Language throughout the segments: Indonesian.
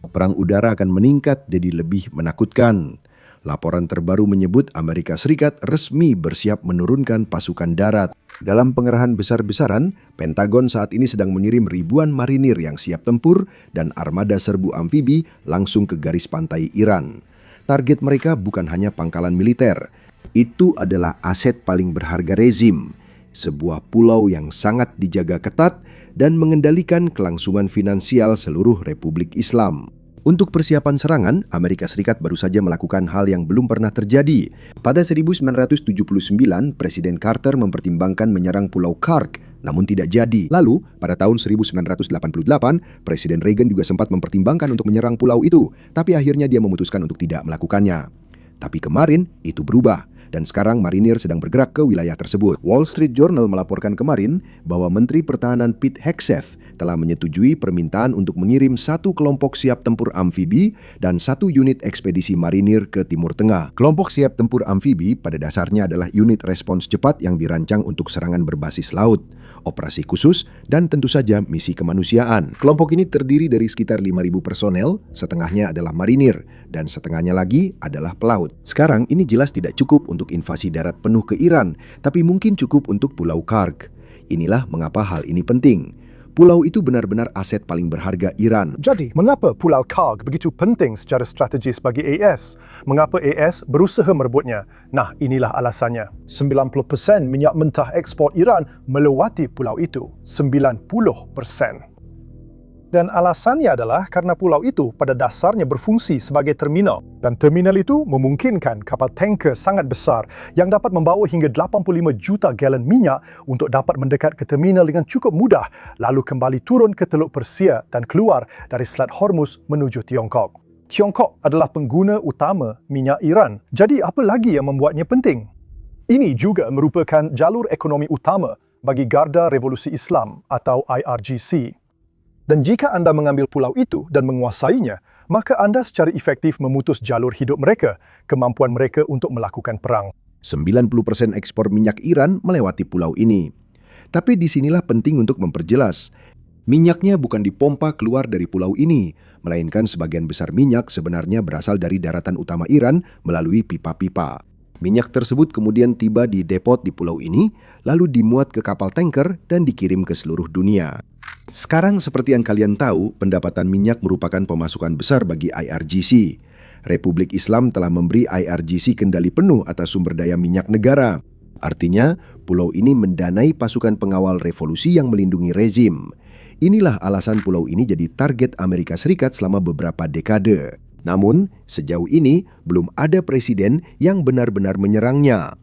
perang udara akan meningkat jadi lebih menakutkan. Laporan terbaru menyebut Amerika Serikat resmi bersiap menurunkan pasukan darat. Dalam pengerahan besar-besaran, Pentagon saat ini sedang mengirim ribuan marinir yang siap tempur dan armada serbu amfibi langsung ke garis pantai Iran. Target mereka bukan hanya pangkalan militer, itu adalah aset paling berharga rezim, sebuah pulau yang sangat dijaga ketat dan mengendalikan kelangsungan finansial seluruh Republik Islam. Untuk persiapan serangan, Amerika Serikat baru saja melakukan hal yang belum pernah terjadi. Pada 1979, Presiden Carter mempertimbangkan menyerang Pulau Karg, namun tidak jadi. Lalu, pada tahun 1988, Presiden Reagan juga sempat mempertimbangkan untuk menyerang pulau itu, tapi akhirnya dia memutuskan untuk tidak melakukannya. Tapi kemarin, itu berubah. Dan sekarang marinir sedang bergerak ke wilayah tersebut. Wall Street Journal melaporkan kemarin bahwa Menteri Pertahanan Pete Hegseth telah menyetujui permintaan untuk mengirim 1 kelompok siap tempur amfibi dan 1 unit ekspedisi marinir ke Timur Tengah. Kelompok siap tempur amfibi pada dasarnya adalah unit respons cepat yang dirancang untuk serangan berbasis laut, operasi khusus, dan tentu saja misi kemanusiaan. Kelompok ini terdiri dari sekitar 5.000 personel, setengahnya adalah marinir, dan setengahnya lagi adalah pelaut. Sekarang ini jelas tidak cukup untuk invasi darat penuh ke Iran, tapi mungkin cukup untuk Pulau Karg. Inilah mengapa hal ini penting. Pulau itu benar-benar aset paling berharga Iran. Jadi, mengapa Pulau Karg begitu penting secara strategis bagi AS? Mengapa AS berusaha merebutnya? Nah, inilah alasannya. 90% minyak mentah ekspor Iran melewati pulau itu. 90%. Dan alasannya adalah karena pulau itu pada dasarnya berfungsi sebagai terminal. Dan terminal itu memungkinkan kapal tanker sangat besar yang dapat membawa hingga 85 juta galon minyak untuk dapat mendekat ke terminal dengan cukup mudah, lalu kembali turun ke Teluk Persia dan keluar dari Selat Hormuz menuju Tiongkok. Tiongkok adalah pengguna utama minyak Iran. Jadi apa lagi yang membuatnya penting? Ini juga merupakan jalur ekonomi utama bagi Garda Revolusi Islam atau IRGC. Dan jika anda mengambil pulau itu dan menguasainya, maka anda secara efektif memutus jalur hidup mereka, kemampuan mereka untuk melakukan perang. 90% ekspor minyak Iran melewati pulau ini. Tapi disinilah penting untuk memperjelas. Minyaknya bukan dipompa keluar dari pulau ini, melainkan sebagian besar minyak sebenarnya berasal dari daratan utama Iran melalui pipa-pipa. Minyak tersebut kemudian tiba di depot di pulau ini, lalu dimuat ke kapal tanker dan dikirim ke seluruh dunia. Sekarang seperti yang kalian tahu, pendapatan minyak merupakan pemasukan besar bagi IRGC. Republik Islam telah memberi IRGC kendali penuh atas sumber daya minyak negara. Artinya, pulau ini mendanai pasukan pengawal revolusi yang melindungi rezim. Inilah alasan pulau ini jadi target Amerika Serikat selama beberapa dekade. Namun, sejauh ini belum ada presiden yang benar-benar menyerangnya.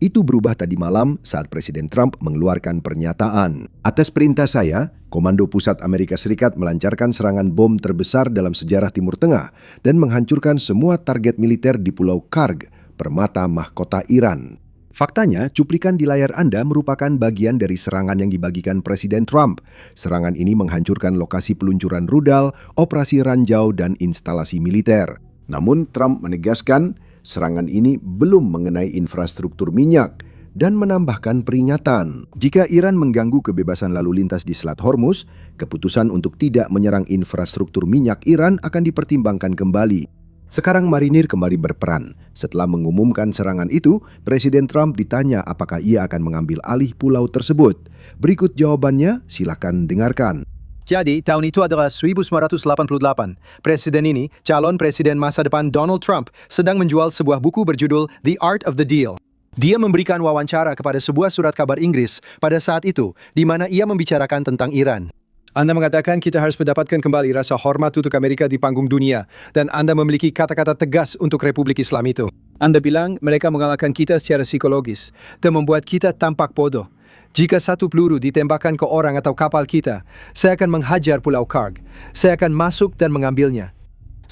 Itu berubah tadi malam saat Presiden Trump mengeluarkan pernyataan. Atas perintah saya, Komando Pusat Amerika Serikat melancarkan serangan bom terbesar dalam sejarah Timur Tengah dan menghancurkan semua target militer di Pulau Karg, permata mahkota Iran. Faktanya, cuplikan di layar Anda merupakan bagian dari serangan yang dibagikan Presiden Trump. Serangan ini menghancurkan lokasi peluncuran rudal, operasi ranjau, dan instalasi militer. Namun Trump menegaskan, serangan ini belum mengenai infrastruktur minyak dan menambahkan peringatan. Jika Iran mengganggu kebebasan lalu lintas di Selat Hormuz, keputusan untuk tidak menyerang infrastruktur minyak Iran akan dipertimbangkan kembali. Sekarang marinir kembali berperan. Setelah mengumumkan serangan itu, Presiden Trump ditanya apakah ia akan mengambil alih pulau tersebut. Berikut jawabannya, silakan dengarkan. Jadi, tahun itu adalah 1988. Presiden ini, calon presiden masa depan Donald Trump, sedang menjual sebuah buku berjudul The Art of the Deal. Dia memberikan wawancara kepada sebuah surat kabar Inggris pada saat itu, di mana ia membicarakan tentang Iran. Anda mengatakan kita harus mendapatkan kembali rasa hormat untuk Amerika di panggung dunia, dan Anda memiliki kata-kata tegas untuk Republik Islam itu. Anda bilang mereka mengalahkan kita secara psikologis, dan membuat kita tampak bodoh. Jika satu peluru ditembakkan ke orang atau kapal kita, saya akan menghajar Pulau Karg. Saya akan masuk dan mengambilnya.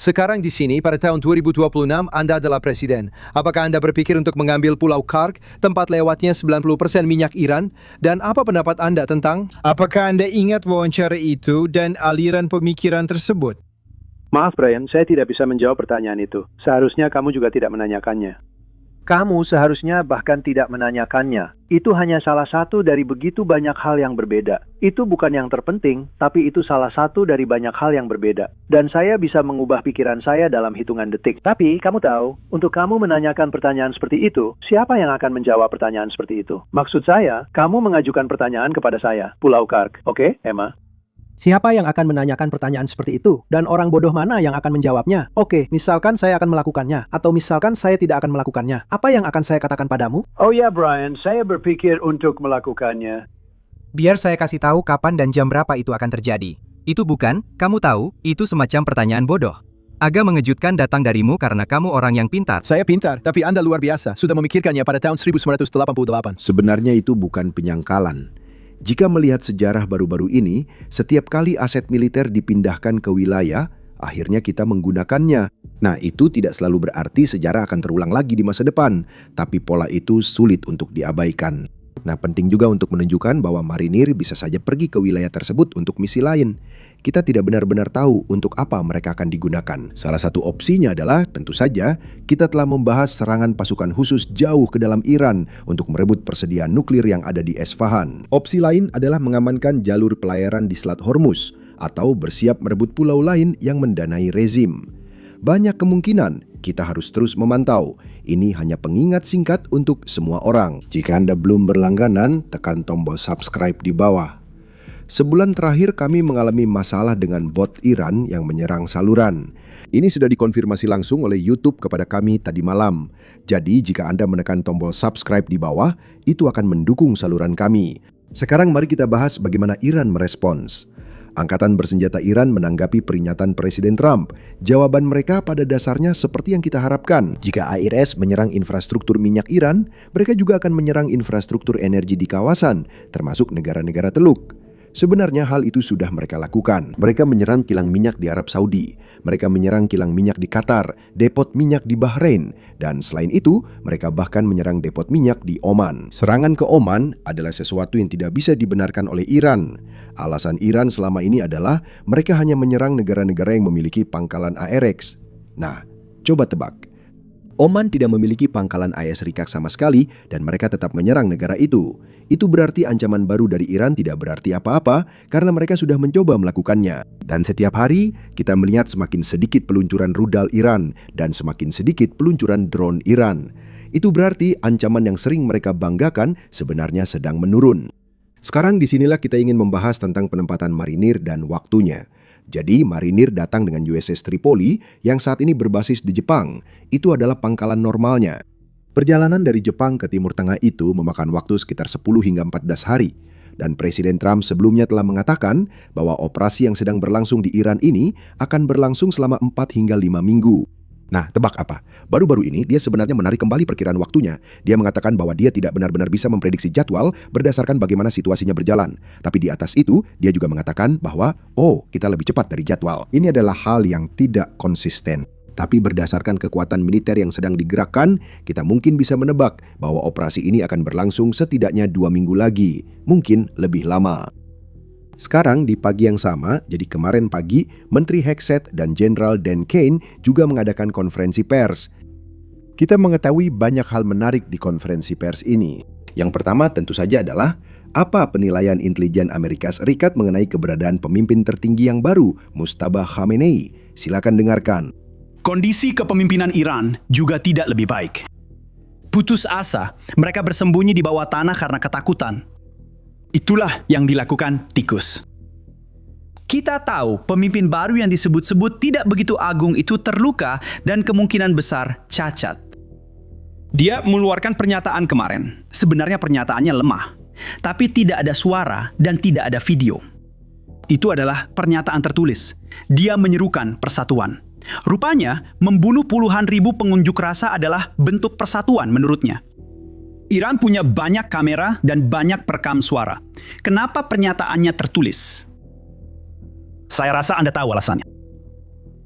Sekarang di sini, pada tahun 2026, Anda adalah presiden. Apakah Anda berpikir untuk mengambil Pulau Karg, tempat lewatnya 90% minyak Iran? Dan apa pendapat Anda tentang? Apakah Anda ingat wawancara itu dan aliran pemikiran tersebut? Maaf Brian, saya tidak bisa menjawab pertanyaan itu. Seharusnya kamu juga tidak menanyakannya. Kamu seharusnya bahkan tidak menanyakannya. Itu hanya salah satu dari begitu banyak hal yang berbeda. Itu bukan yang terpenting, tapi itu salah satu dari banyak hal yang berbeda. Dan saya bisa mengubah pikiran saya dalam hitungan detik. Tapi, kamu tahu, untuk kamu menanyakan pertanyaan seperti itu, siapa yang akan menjawab pertanyaan seperti itu? Maksud saya, kamu mengajukan pertanyaan kepada saya, Pulau Karg. Oke, Emma? Siapa yang akan menanyakan pertanyaan seperti itu? Dan orang bodoh mana yang akan menjawabnya? Oke, misalkan saya akan melakukannya. Atau misalkan saya tidak akan melakukannya. Apa yang akan saya katakan padamu? Oh ya, Brian, saya berpikir untuk melakukannya. Biar saya kasih tahu kapan dan jam berapa itu akan terjadi. Itu bukan, kamu tahu, itu semacam pertanyaan bodoh. Agak mengejutkan datang darimu karena kamu orang yang pintar. Saya pintar, tapi Anda luar biasa. Sudah memikirkannya pada tahun 1988. Sebenarnya itu bukan penyangkalan. Jika melihat sejarah baru-baru ini, setiap kali aset militer dipindahkan ke wilayah, akhirnya kita menggunakannya. Nah, itu tidak selalu berarti sejarah akan terulang lagi di masa depan, tapi pola itu sulit untuk diabaikan. Nah, penting juga untuk menunjukkan bahwa marinir bisa saja pergi ke wilayah tersebut untuk misi lain. Kita tidak benar-benar tahu untuk apa mereka akan digunakan. Salah satu opsinya adalah, tentu saja, kita telah membahas serangan pasukan khusus jauh ke dalam Iran untuk merebut persediaan nuklir yang ada di Esfahan. Opsi lain adalah mengamankan jalur pelayaran di Selat Hormuz, atau bersiap merebut pulau lain yang mendanai rezim. Banyak kemungkinan, kita harus terus memantau. Ini hanya pengingat singkat untuk semua orang. Jika Anda belum berlangganan, tekan tombol subscribe di bawah. Sebulan terakhir kami mengalami masalah dengan bot Iran yang menyerang saluran. Ini sudah dikonfirmasi langsung oleh YouTube kepada kami tadi malam. Jadi jika Anda menekan tombol subscribe di bawah, itu akan mendukung saluran kami. Sekarang mari kita bahas bagaimana Iran merespons. Angkatan bersenjata Iran menanggapi peringatan Presiden Trump. Jawaban mereka pada dasarnya seperti yang kita harapkan. Jika IRS menyerang infrastruktur minyak Iran, mereka juga akan menyerang infrastruktur energi di kawasan, termasuk negara-negara Teluk. Sebenarnya hal itu sudah mereka lakukan. Mereka menyerang kilang minyak di Arab Saudi. Mereka menyerang kilang minyak di Qatar, depot minyak di Bahrain. Dan selain itu, mereka bahkan menyerang depot minyak di Oman. Serangan ke Oman adalah sesuatu yang tidak bisa dibenarkan oleh Iran. Alasan Iran selama ini adalah mereka hanya menyerang negara-negara yang memiliki pangkalan ARX. Nah, coba tebak. Oman tidak memiliki pangkalan AS Serikat sama sekali dan mereka tetap menyerang negara itu. Itu berarti ancaman baru dari Iran tidak berarti apa-apa karena mereka sudah mencoba melakukannya. Dan setiap hari kita melihat semakin sedikit peluncuran rudal Iran dan semakin sedikit peluncuran drone Iran. Itu berarti ancaman yang sering mereka banggakan sebenarnya sedang menurun. Sekarang disinilah kita ingin membahas tentang penempatan marinir dan waktunya. Jadi marinir datang dengan USS Tripoli yang saat ini berbasis di Jepang. Itu adalah pangkalan normalnya. Perjalanan dari Jepang ke Timur Tengah itu memakan waktu sekitar 10 hingga 14 hari. Dan Presiden Trump sebelumnya telah mengatakan bahwa operasi yang sedang berlangsung di Iran ini akan berlangsung selama 4 hingga 5 minggu. Nah, tebak apa? Baru-baru ini dia sebenarnya menarik kembali perkiraan waktunya. Dia mengatakan bahwa dia tidak benar-benar bisa memprediksi jadwal berdasarkan bagaimana situasinya berjalan. Tapi di atas itu, dia juga mengatakan bahwa, kita lebih cepat dari jadwal. Ini adalah hal yang tidak konsisten. Tapi berdasarkan kekuatan militer yang sedang digerakkan, kita mungkin bisa menebak bahwa operasi ini akan berlangsung setidaknya 2 minggu lagi. Mungkin lebih lama. Sekarang di pagi yang sama, jadi kemarin pagi, Menteri Hegseth dan Jenderal Dan Kane juga mengadakan konferensi pers. Kita mengetahui banyak hal menarik di konferensi pers ini. Yang pertama tentu saja adalah, apa penilaian intelijen Amerika Serikat mengenai keberadaan pemimpin tertinggi yang baru, Mujtaba Khamenei? Silakan dengarkan. Kondisi kepemimpinan Iran juga tidak lebih baik. Putus asa, mereka bersembunyi di bawah tanah karena ketakutan. Itulah yang dilakukan tikus. Kita tahu pemimpin baru yang disebut-sebut tidak begitu agung itu terluka dan kemungkinan besar cacat. Dia mengeluarkan pernyataan kemarin. Sebenarnya pernyataannya lemah, tapi tidak ada suara dan tidak ada video. Itu adalah pernyataan tertulis. Dia menyerukan persatuan. Rupanya, membunuh puluhan ribu pengunjuk rasa adalah bentuk persatuan menurutnya. Iran punya banyak kamera dan banyak perekam suara. Kenapa pernyataannya tertulis? Saya rasa Anda tahu alasannya.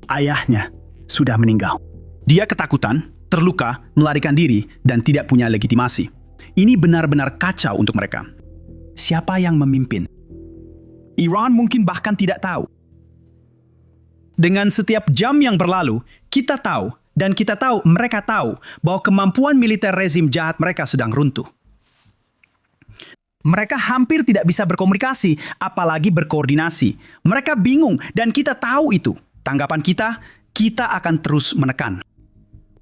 Ayahnya sudah meninggal. Dia ketakutan, terluka, melarikan diri, dan tidak punya legitimasi. Ini benar-benar kacau untuk mereka. Siapa yang memimpin? Iran mungkin bahkan tidak tahu. Dengan setiap jam yang berlalu, kita tahu Dan mereka tahu bahwa kemampuan militer rezim jahat mereka sedang runtuh. Mereka hampir tidak bisa berkomunikasi, apalagi berkoordinasi. Mereka bingung dan kita tahu itu. Tanggapan kita akan terus menekan.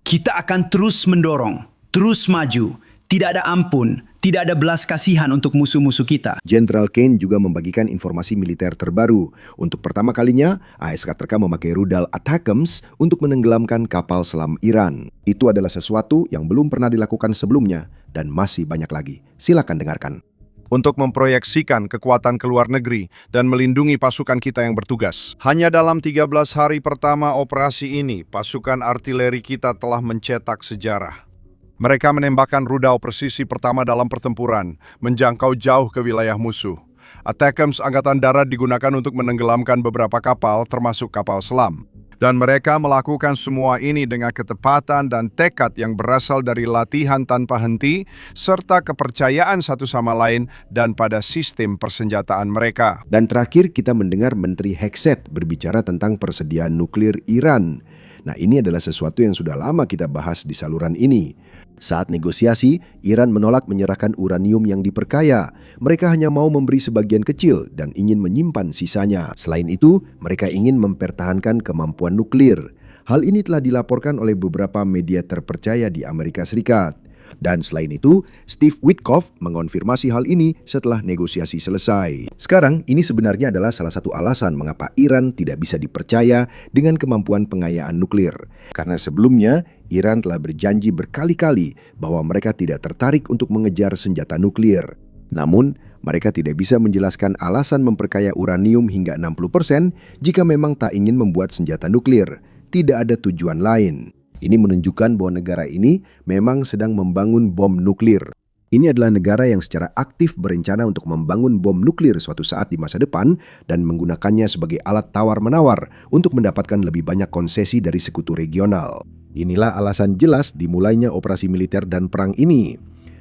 Kita akan terus mendorong, terus maju. Tidak ada ampun, tidak ada belas kasihan untuk musuh-musuh kita. Jenderal Kane juga membagikan informasi militer terbaru. Untuk pertama kalinya, AS terka memakai rudal ATACMS untuk menenggelamkan kapal selam Iran. Itu adalah sesuatu yang belum pernah dilakukan sebelumnya dan masih banyak lagi. Silakan dengarkan. Untuk memproyeksikan kekuatan ke luar negeri dan melindungi pasukan kita yang bertugas. Hanya dalam 13 hari pertama operasi ini, pasukan artileri kita telah mencetak sejarah. Mereka menembakkan rudal presisi pertama dalam pertempuran, menjangkau jauh ke wilayah musuh. ATACMS Angkatan Darat digunakan untuk menenggelamkan beberapa kapal, termasuk kapal selam. Dan mereka melakukan semua ini dengan ketepatan dan tekad yang berasal dari latihan tanpa henti, serta kepercayaan satu sama lain dan pada sistem persenjataan mereka. Dan terakhir kita mendengar Menteri Hegseth berbicara tentang persediaan nuklir Iran. Nah, ini adalah sesuatu yang sudah lama kita bahas di saluran ini. Saat negosiasi, Iran menolak menyerahkan uranium yang diperkaya. Mereka hanya mau memberi sebagian kecil dan ingin menyimpan sisanya. Selain itu, mereka ingin mempertahankan kemampuan nuklir. Hal ini telah dilaporkan oleh beberapa media terpercaya di Amerika Serikat. Dan selain itu, Steve Witkoff mengonfirmasi hal ini setelah negosiasi selesai. Sekarang, ini sebenarnya adalah salah satu alasan mengapa Iran tidak bisa dipercaya dengan kemampuan pengayaan nuklir. Karena sebelumnya, Iran telah berjanji berkali-kali bahwa mereka tidak tertarik untuk mengejar senjata nuklir. Namun, mereka tidak bisa menjelaskan alasan memperkaya uranium hingga 60% jika memang tak ingin membuat senjata nuklir. Tidak ada tujuan lain. Ini menunjukkan bahwa negara ini memang sedang membangun bom nuklir. Ini adalah negara yang secara aktif berencana untuk membangun bom nuklir suatu saat di masa depan dan menggunakannya sebagai alat tawar-menawar untuk mendapatkan lebih banyak konsesi dari sekutu regional. Inilah alasan jelas dimulainya operasi militer dan perang ini.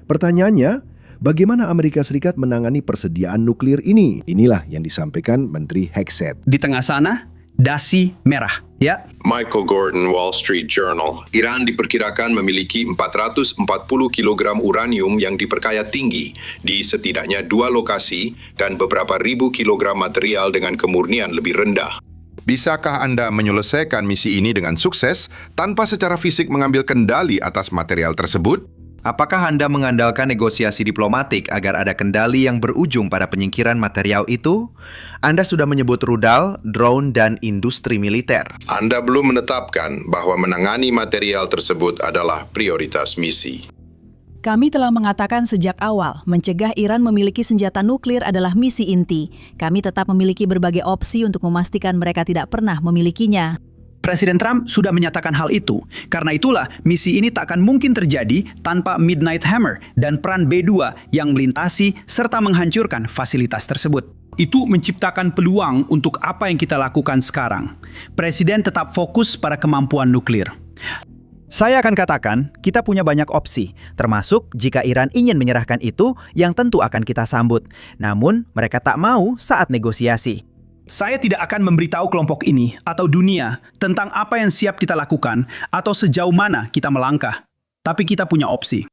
Pertanyaannya, bagaimana Amerika Serikat menangani persediaan nuklir ini? Inilah yang disampaikan Menteri Hegseth. Di tengah sana, dasi merah, ya. Michael Gordon, Wall Street Journal. Iran diperkirakan memiliki 440 kg uranium yang diperkaya tinggi di setidaknya 2 lokasi dan beberapa ribu kilogram material dengan kemurnian lebih rendah. Bisakah Anda menyelesaikan misi ini dengan sukses tanpa secara fisik mengambil kendali atas material tersebut? Apakah Anda mengandalkan negosiasi diplomatik agar ada kendali yang berujung pada penyingkiran material itu? Anda sudah menyebut rudal, drone, dan industri militer. Anda belum menetapkan bahwa menangani material tersebut adalah prioritas misi. Kami telah mengatakan sejak awal, mencegah Iran memiliki senjata nuklir adalah misi inti. Kami tetap memiliki berbagai opsi untuk memastikan mereka tidak pernah memilikinya. Presiden Trump sudah menyatakan hal itu. Karena itulah, misi ini tak akan mungkin terjadi tanpa Midnight Hammer dan peran B-2 yang melintasi serta menghancurkan fasilitas tersebut. Itu menciptakan peluang untuk apa yang kita lakukan sekarang. Presiden tetap fokus pada kemampuan nuklir. Saya akan katakan, kita punya banyak opsi, termasuk jika Iran ingin menyerahkan itu, yang tentu akan kita sambut. Namun, mereka tak mau saat negosiasi. Saya tidak akan memberitahu kelompok ini atau dunia tentang apa yang siap kita lakukan atau sejauh mana kita melangkah. Tapi kita punya opsi.